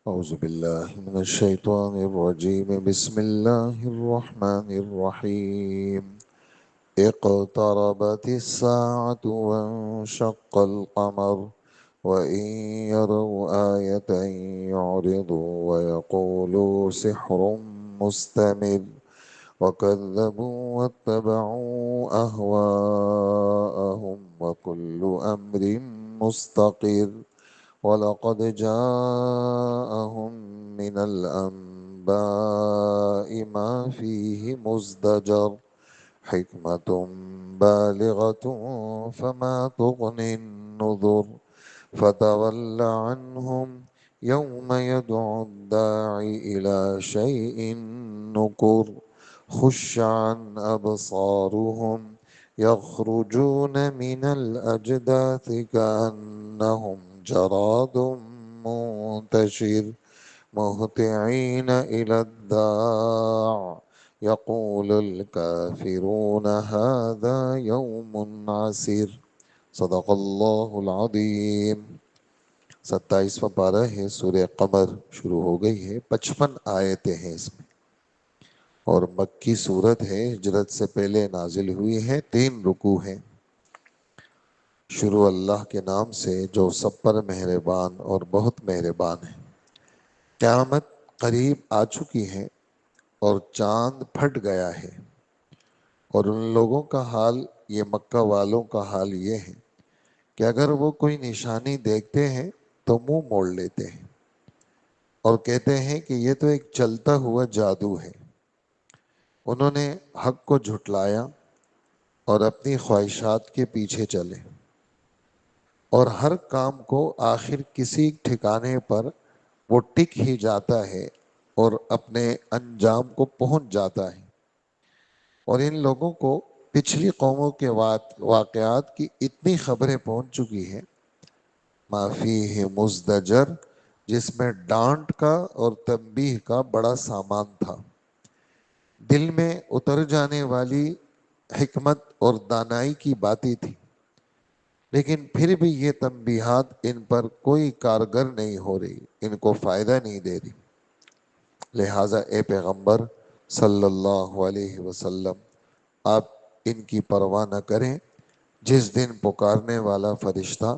أعوذ بالله من الشيطان الرجيم بسم الله الرحمن الرحيم اقتربت الساعة وانشق القمر وإن يروا آية يعرضوا ويقولوا سحر مستمر وكذبوا واتبعوا أهواءهم وكل أمر مستقر ولقد جاءهم من الأنباء ما فيه مزدجر حكمة بالغة فما تغني النذر فتول عنهم يوم يدعو الداعي إلى شيء نكر خش عن أبصارهم يخرجون من الأجداث كأنهم جراد منتشر مهطعين إلى الداع يقول الكافرون هذا يوم عسير صدق اللہ العظیم۔ 27واں پارہ ہے سورہ قمر، شروع ہو گئی ہے، 55 آیتیں ہیں اس میں، اور مکی سورت ہے، ہجرت سے پہلے نازل ہوئی ہے، 3 رکوع ہیں۔ شروع اللہ کے نام سے جو سب پر مہربان اور بہت مہربان ہے۔ قیامت قریب آ چکی ہے اور چاند پھٹ گیا ہے، اور ان لوگوں کا حال، یہ مکہ والوں کا حال یہ ہے کہ اگر وہ کوئی نشانی دیکھتے ہیں تو منہ موڑ لیتے ہیں اور کہتے ہیں کہ یہ تو ایک چلتا ہوا جادو ہے۔ انہوں نے حق کو جھٹلایا اور اپنی خواہشات کے پیچھے چلے، اور ہر کام کو آخر کسی ٹھکانے پر وہ ٹک ہی جاتا ہے اور اپنے انجام کو پہنچ جاتا ہے۔ اور ان لوگوں کو پچھلی قوموں کے واقعات کی اتنی خبریں پہنچ چکی ہیں، ما فیہ مزدجر، جس میں ڈانٹ کا اور تنبیہ کا بڑا سامان تھا، دل میں اتر جانے والی حکمت اور دانائی کی باتیں تھی، لیکن پھر بھی یہ تنبیہات ان پر کوئی کارگر نہیں ہو رہی، ان کو فائدہ نہیں دے رہی۔ لہٰذا اے پیغمبر صلی اللہ علیہ وسلم، آپ ان کی پرواہ نہ کریں۔ جس دن پکارنے والا فرشتہ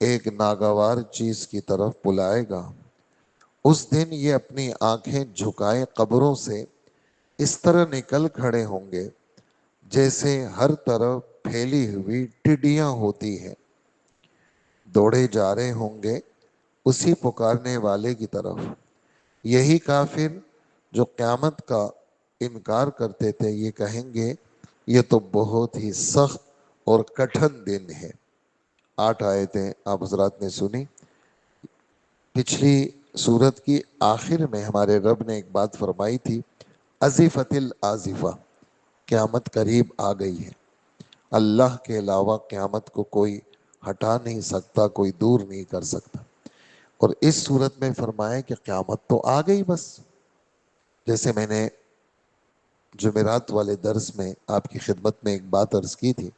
ایک ناگوار چیز کی طرف بلائے گا، اس دن یہ اپنی آنکھیں جھکائے قبروں سے اس طرح نکل کھڑے ہوں گے جیسے ہر طرف پھیلی ہوئی ٹڈیاں ہوتی ہیں، دوڑے جا رہے ہوں گے اسی پکارنے والے کی طرف۔ یہی کافر جو قیامت کا انکار کرتے تھے یہ کہیں گے یہ تو بہت ہی سخت اور کٹھن دن ہے۔ 8 آیتیں آپ حضرات نے سنی۔ پچھلی سورت کی آخر میں ہمارے رب نے ایک بات فرمائی تھی، ازفت الازفہ، قیامت قریب آ گئی ہے۔ اللہ کے علاوہ قیامت کو کوئی ہٹا نہیں سکتا، کوئی دور نہیں کر سکتا۔ اور اس صورت میں فرمایا کہ قیامت تو آ گئی بس۔ جیسے میں نے جمعرات والے درس میں آپ کی خدمت میں ایک بات عرض کی تھی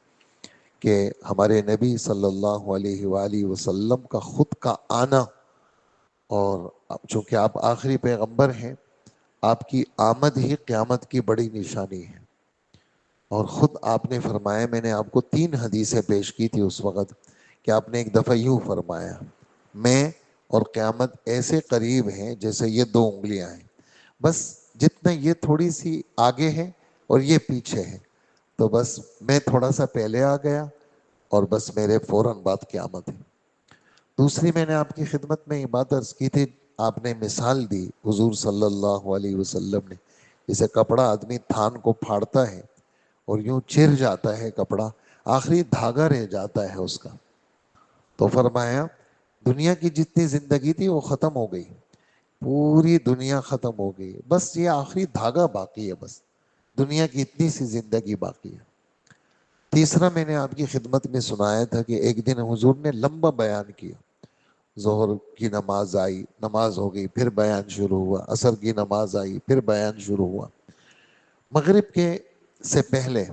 کہ ہمارے نبی صلی اللہ علیہ وآلہ وسلم کا خود کا آنا، اور چونکہ آپ آخری پیغمبر ہیں، آپ کی آمد ہی قیامت کی بڑی نشانی ہے۔ اور خود آپ نے فرمایا، میں نے آپ کو 3 حدیثیں پیش کی تھی اس وقت، کہ آپ نے ایک دفعہ یوں فرمایا، میں اور قیامت ایسے قریب ہیں جیسے یہ 2 انگلیاں ہیں، بس جتنا یہ تھوڑی سی آگے ہے اور یہ پیچھے ہے، تو بس میں تھوڑا سا پہلے آ گیا اور بس میرے فوراً بعد قیامت ہے۔ دوسری میں نے آپ کی خدمت میں یہ بات عرض کی تھی، آپ نے مثال دی حضور صلی اللہ علیہ وسلم نے، جسے کپڑا آدمی تھان کو پھاڑتا ہے اور یوں چر جاتا ہے کپڑا، آخری دھاگا رہ جاتا ہے اس کا، تو فرمایا دنیا کی جتنی زندگی تھی وہ ختم ہو گئی، پوری دنیا ختم ہو گئی، بس یہ آخری دھاگا باقی ہے، بس دنیا کی اتنی سی زندگی باقی ہے۔ تیسرا میں نے آپ کی خدمت میں سنایا تھا کہ ایک دن حضور نے لمبا بیان کیا، ظہر کی نماز آئی، نماز ہو گئی، پھر بیان شروع ہوا، عصر کی نماز آئی، پھر بیان شروع ہوا، مغرب کے سے پہلے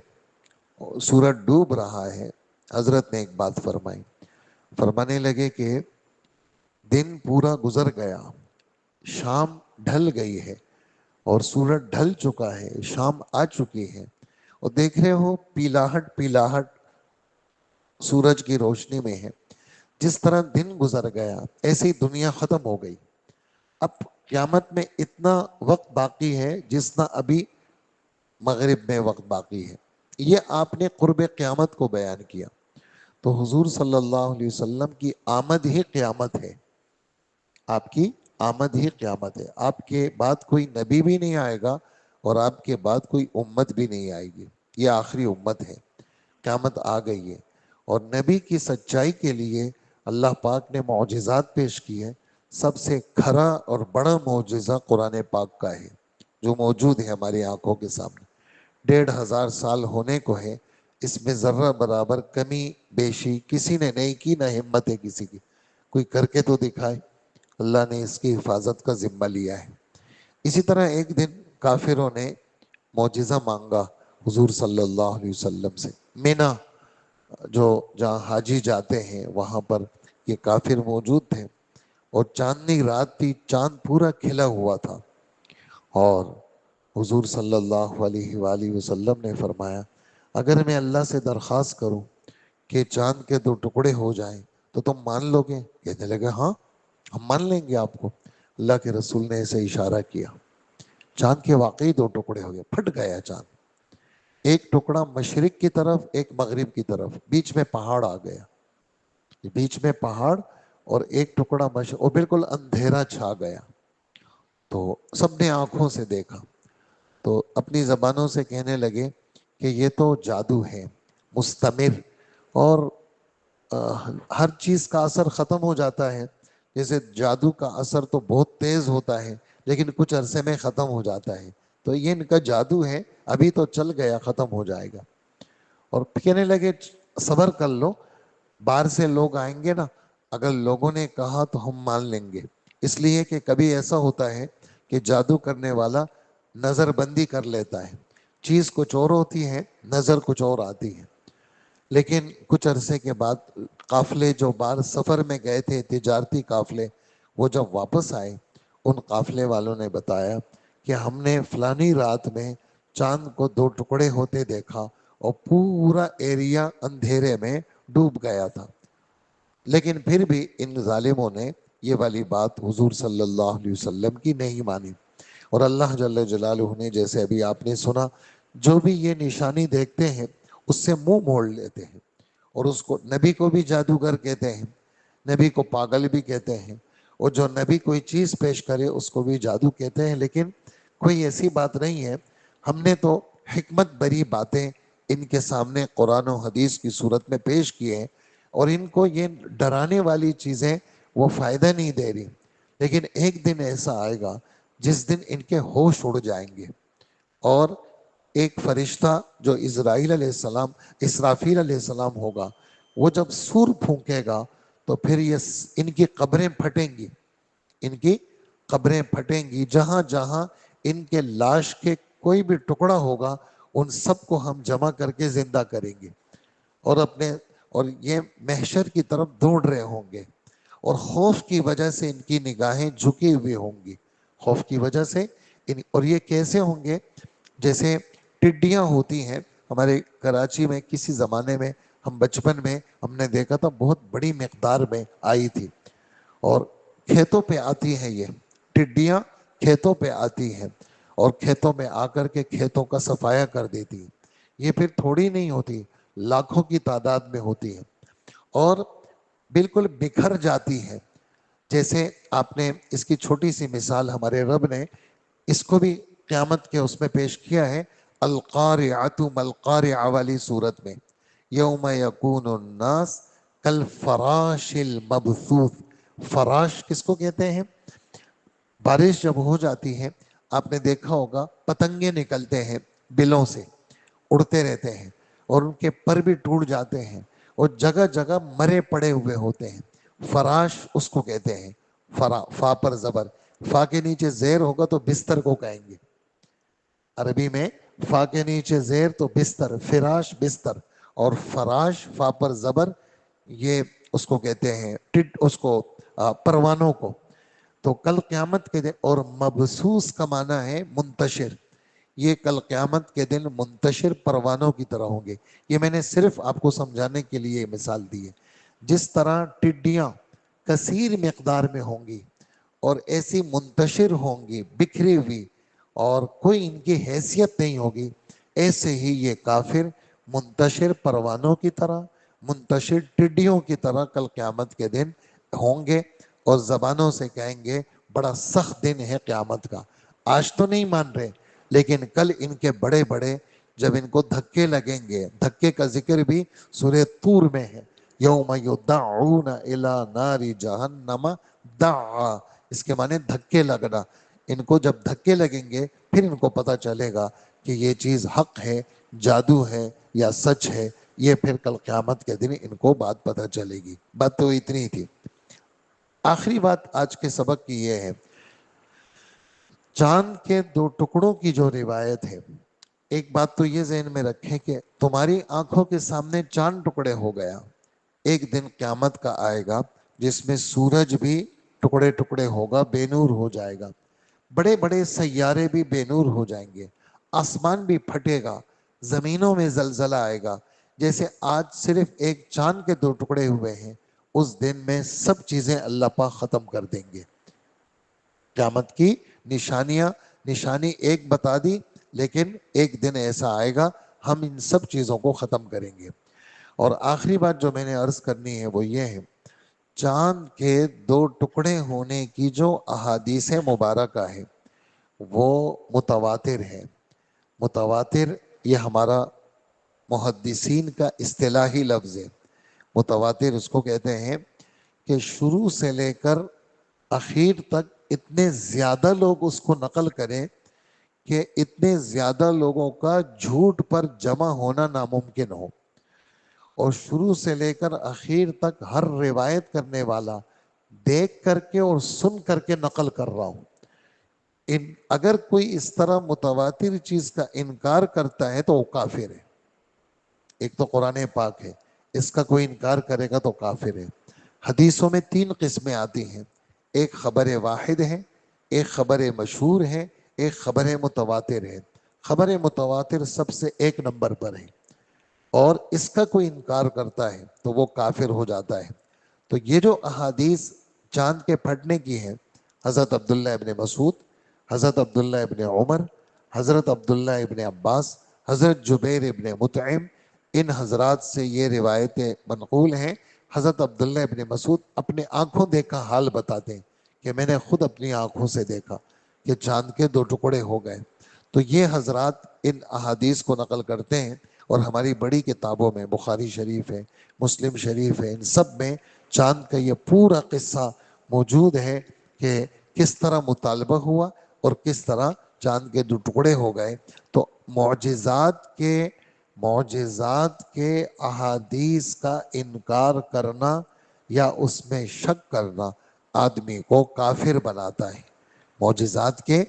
سورج ڈوب رہا ہے، حضرت نے ایک بات فرمائی، فرمانے لگے کہ دن پورا گزر گیا شام ڈھل گئی ہے اور سورج ڈھل چکا ہے، شام آ چکی ہے، اور دیکھ رہے ہو پیلاہٹ پیلاہٹ سورج کی روشنی میں ہے۔ جس طرح دن گزر گیا ایسے ہی دنیا ختم ہو گئی۔ اب قیامت میں اتنا وقت باقی ہے جتنا ابھی مغرب میں وقت باقی ہے۔ یہ آپ نے قرب قیامت کو بیان کیا۔ تو حضور صلی اللہ علیہ وسلم کی آمد ہی قیامت ہے، آپ کی آمد ہی قیامت ہے۔ آپ کے بعد کوئی نبی بھی نہیں آئے گا اور آپ کے بعد کوئی امت بھی نہیں آئے گی، یہ آخری امت ہے، قیامت آ گئی ہے۔ اور نبی کی سچائی کے لیے اللہ پاک نے معجزات پیش کی ہے۔ سب سے کھرا اور بڑا معجزہ قرآن پاک کا ہے، جو موجود ہے ہماری آنکھوں کے سامنے۔ 1500 سال ہونے کو ہے، اس میں ذرہ برابر کمی بیشی کسی نے نہیں کی، نہ ہمت ہے کسی کی۔ کوئی کر کے تو دکھائے۔ اللہ نے اس کی حفاظت کا ذمہ لیا ہے۔ اسی طرح ایک دن کافروں نے معجزہ مانگا حضور صلی اللہ علیہ وسلم سے۔ مینا جو جہاں حاجی جاتے ہیں وہاں پر یہ کافر موجود تھے، اور چاندنی رات تھی، چاند پورا کھلا ہوا تھا، اور حضور صلی اللہ علیہ وآلہ وسلم نے فرمایا اگر میں اللہ سے درخواست کروں کہ چاند کے 2 ٹکڑے ہو جائیں تو تم مان لو گے؟ کہنے لگے ہاں ہم مان لیں گے آپ کو۔ اللہ کے رسول نے اسے اشارہ کیا، چاند کے واقعی 2 ٹکڑے ہو گئے، پھٹ گیا چاند، ایک ٹکڑا مشرق کی طرف، ایک مغرب کی طرف، بیچ میں پہاڑ آ گیا، بیچ میں پہاڑ اور ایک ٹکڑا مشرق، اور بالکل اندھیرا چھا گیا۔ تو سب نے آنکھوں سے دیکھا، تو اپنی زبانوں سے کہنے لگے کہ یہ تو جادو ہے مستمر، اور ہر چیز کا اثر ختم ہو جاتا ہے۔ جیسے جادو کا اثر تو بہت تیز ہوتا ہے لیکن کچھ عرصے میں ختم ہو جاتا ہے، تو یہ ان کا جادو ہے، ابھی تو چل گیا ختم ہو جائے گا۔ اور کہنے لگے صبر کر لو، باہر سے لوگ آئیں گے نا، اگر لوگوں نے کہا تو ہم مان لیں گے، اس لیے کہ کبھی ایسا ہوتا ہے کہ جادو کرنے والا نظر بندی کر لیتا ہے، چیز کچھ اور ہوتی ہے، نظر کچھ اور آتی ہے۔ لیکن کچھ عرصے کے بعد قافلے جو باہر سفر میں گئے تھے، تجارتی قافلے، وہ جب واپس آئے، ان قافلے والوں نے بتایا کہ ہم نے فلانی رات میں چاند کو 2 ٹکڑے ہوتے دیکھا اور پورا ایریا اندھیرے میں ڈوب گیا تھا۔ لیکن پھر بھی ان ظالموں نے یہ والی بات حضور صلی اللہ علیہ وسلم کی نہیں مانی، اور اللہ جل جلالہ نے جیسے ابھی آپ نے سنا، جو بھی یہ نشانی دیکھتے ہیں اس سے منہ موڑ لیتے ہیں، اور اس کو نبی کو بھی جادوگر کہتے ہیں، نبی کو پاگل بھی کہتے ہیں، اور جو نبی کوئی چیز پیش کرے اس کو بھی جادو کہتے ہیں۔ لیکن کوئی ایسی بات نہیں ہے، ہم نے تو حکمت بری باتیں ان کے سامنے قرآن و حدیث کی صورت میں پیش کیے ہیں، اور ان کو یہ ڈرانے والی چیزیں وہ فائدہ نہیں دے رہی۔ لیکن ایک دن ایسا آئے گا جس دن ان کے ہوش اڑ جائیں گے، اور ایک فرشتہ جو اسرافیل علیہ السلام ہوگا، وہ جب سور پھونکے گا تو پھر یہ ان کی قبریں پھٹیں گی، ان کی قبریں پھٹیں گی، جہاں جہاں ان کے لاش کے کوئی بھی ٹکڑا ہوگا ان سب کو ہم جمع کر کے زندہ کریں گے، اور یہ محشر کی طرف دوڑ رہے ہوں گے، اور خوف کی وجہ سے ان کی نگاہیں جھکی ہوئی ہوں گی، خوف کی وجہ سے اور یہ کیسے ہوں گے؟ جیسے ٹڈیاں ہوتی ہیں، ہمارے کراچی میں کسی زمانے میں ہم بچپن میں ہم نے دیکھا تھا، بہت بڑی مقدار میں آئی تھی، اور کھیتوں پہ آتی ہیں یہ ٹڈیاں، کھیتوں پہ آتی ہیں اور کھیتوں میں آ کر کے کھیتوں کا صفایا کر دیتی ہیں۔ یہ پھر تھوڑی نہیں ہوتی، لاکھوں کی تعداد میں ہوتی ہے، اور بالکل بکھر جاتی ہے۔ جیسے آپ نے اس کی چھوٹی سی مثال ہمارے رب نے اس کو بھی قیامت کے اس میں پیش کیا ہے، القارعۃ ملقارعہ والی صورت میں، یوم یکون الناس کالفراش المبثوث۔ فراش کس کو کہتے ہیں؟ بارش جب ہو جاتی ہے آپ نے دیکھا ہوگا پتنگے نکلتے ہیں بلوں سے، اڑتے رہتے ہیں، اور ان کے پر بھی ٹوٹ جاتے ہیں، اور جگہ جگہ مرے پڑے ہوئے ہوتے ہیں، فراش اس کو کہتے ہیں۔ فا پر زبر، فا کے نیچے زیر ہوگا تو بستر کو کہیں گے عربی میں، فا کے نیچے زیر تو بستر، فراش بستر، اور فراش فا پر زبر، یہ اس کو کہتے ہیں اس کو پروانوں کو۔ تو کل قیامت کے دن، اور مبسوس کا معنی ہے منتشر، یہ کل قیامت کے دن منتشر پروانوں کی طرح ہوں گے۔ یہ میں نے صرف آپ کو سمجھانے کے لیے مثال دی ہے۔ جس طرح ٹڈیاں کثیر مقدار میں ہوں گی اور ایسی منتشر ہوں گی، بکھری ہوئی، اور کوئی ان کی حیثیت نہیں ہوگی، ایسے ہی یہ کافر منتشر پروانوں کی طرح، منتشر ٹڈیوں کی طرح کل قیامت کے دن ہوں گے، اور زبانوں سے کہیں گے بڑا سخت دن ہے قیامت کا۔ آج تو نہیں مان رہے، لیکن کل ان کے بڑے بڑے جب ان کو دھکے لگیں گے، دھکے کا ذکر بھی سورہ طور میں ہے، یوم یدعون الی نار جہنم دعا، اس کے معنی دھکے لگنا۔ ان کو جب دھکے لگیں گے پھر ان کو پتہ چلے گا کہ یہ چیز حق ہے، جادو ہے یا سچ ہے۔ یہ پھر کل قیامت کے دن ان کو بات پتہ چلے گی۔ بات تو اتنی ہی تھی۔ آخری بات آج کے سبق کی یہ ہے، چاند کے دو ٹکڑوں کی جو روایت ہے، ایک بات تو یہ ذہن میں رکھیں کہ تمہاری آنکھوں کے سامنے چاند ٹکڑے ہو گیا، ایک دن قیامت کا آئے گا جس میں سورج بھی ٹکڑے ٹکڑے ہوگا، بے نور ہو جائے گا، بڑے بڑے سیارے بھی بے نور ہو جائیں گے، آسمان بھی پھٹے گا، زمینوں میں زلزلہ آئے گا۔ جیسے آج صرف ایک چاند کے دو ٹکڑے ہوئے ہیں، اس دن میں سب چیزیں اللہ پاک ختم کر دیں گے۔ قیامت کی نشانی ایک بتا دی، لیکن ایک دن ایسا آئے گا ہم ان سب چیزوں کو ختم کریں گے۔ اور آخری بات جو میں نے عرض کرنی ہے وہ یہ ہے، چاند کے دو ٹکڑے ہونے کی جو احادیث مبارکہ ہے وہ متواتر ہے۔ متواتر یہ ہمارا محدثین کا اصطلاحی لفظ ہے۔ متواتر اس کو کہتے ہیں کہ شروع سے لے کر اخیر تک اتنے زیادہ لوگ اس کو نقل کریں کہ اتنے زیادہ لوگوں کا جھوٹ پر جمع ہونا ناممکن ہو، اور شروع سے لے کر اخیر تک ہر روایت کرنے والا دیکھ کر کے اور سن کر کے نقل کر رہا ہوں۔ اگر کوئی اس طرح متواتر چیز کا انکار کرتا ہے تو وہ کافر ہے۔ ایک تو قرآن پاک ہے، اس کا کوئی انکار کرے گا تو کافر ہے۔ حدیثوں میں تین قسمیں آتی ہیں، ایک خبر واحد ہے، ایک خبر مشہور ہے، ایک خبر متواتر ہے۔ خبر متواتر سب سے ایک نمبر پر ہے، اور اس کا کوئی انکار کرتا ہے تو وہ کافر ہو جاتا ہے۔ تو یہ جو احادیث چاند کے پھٹنے کی ہیں، حضرت عبداللہ ابن مسعود، حضرت عبداللہ ابن عمر، حضرت عبداللہ ابن عباس، حضرت جبیر ابن مطعم، ان حضرات سے یہ روایتیں منقول ہیں۔ حضرت عبداللہ ابن مسعود اپنے آنکھوں دیکھا حال بتاتے ہیں کہ میں نے خود اپنی آنکھوں سے دیکھا کہ چاند کے دو ٹکڑے ہو گئے۔ تو یہ حضرات ان احادیث کو نقل کرتے ہیں، اور ہماری بڑی کتابوں میں بخاری شریف ہے، مسلم شریف ہے، ان سب میں چاند کا یہ پورا قصہ موجود ہے کہ کس طرح مطالبہ ہوا اور کس طرح چاند کے دو ٹکڑے ہو گئے۔ تو معجزات کے احادیث کا انکار کرنا یا اس میں شک کرنا آدمی کو کافر بناتا ہے۔ معجزات کے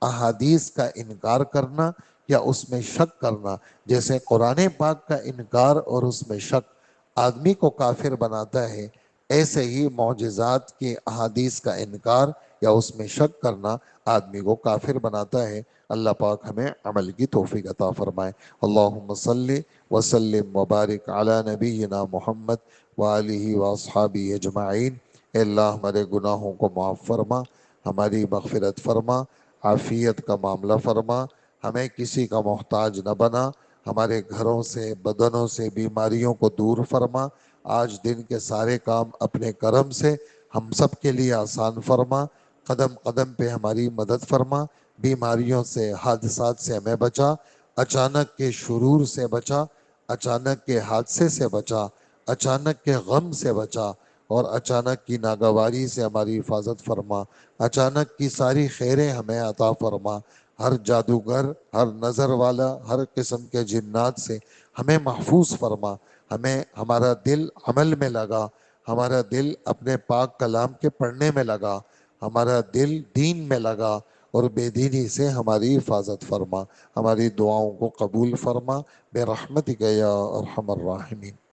احادیث کا انکار کرنا یا اس میں شک کرنا، جیسے قرآن پاک کا انکار اور اس میں شک آدمی کو کافر بناتا ہے، ایسے ہی معجزات کی احادیث کا انکار یا اس میں شک کرنا آدمی کو کافر بناتا ہے۔ اللہ پاک ہمیں عمل کی توفیق عطا فرمائے۔ اللہم صلی وسلم وبارک علی نبینا محمد وآلہ واصحابہ اجمعین۔ اے اللہ ہمارے گناہوں کو معاف فرما، ہماری مغفرت فرما، عافیت کا معاملہ فرما، ہمیں کسی کا محتاج نہ بنا، ہمارے گھروں سے بدنوں سے بیماریوں کو دور فرما۔ آج دن کے سارے کام اپنے کرم سے ہم سب کے لیے آسان فرما، قدم قدم پہ ہماری مدد فرما، بیماریوں سے حادثات سے ہمیں بچا، اچانک کے شرور سے بچا، اچانک کے حادثے سے بچا، اچانک کے غم سے بچا، اور اچانک کی ناگواری سے ہماری حفاظت فرما، اچانک کی ساری خیریں ہمیں عطا فرما، ہر جادوگر، ہر نظر والا، ہر قسم کے جنات سے ہمیں محفوظ فرما، ہمیں ہمارا دل عمل میں لگا، ہمارا دل اپنے پاک کلام کے پڑھنے میں لگا، ہمارا دل دین میں لگا، اور بے دینی سے ہماری حفاظت فرما، ہماری دعاؤں کو قبول فرما، برحمتک یا ارحم الراحمین۔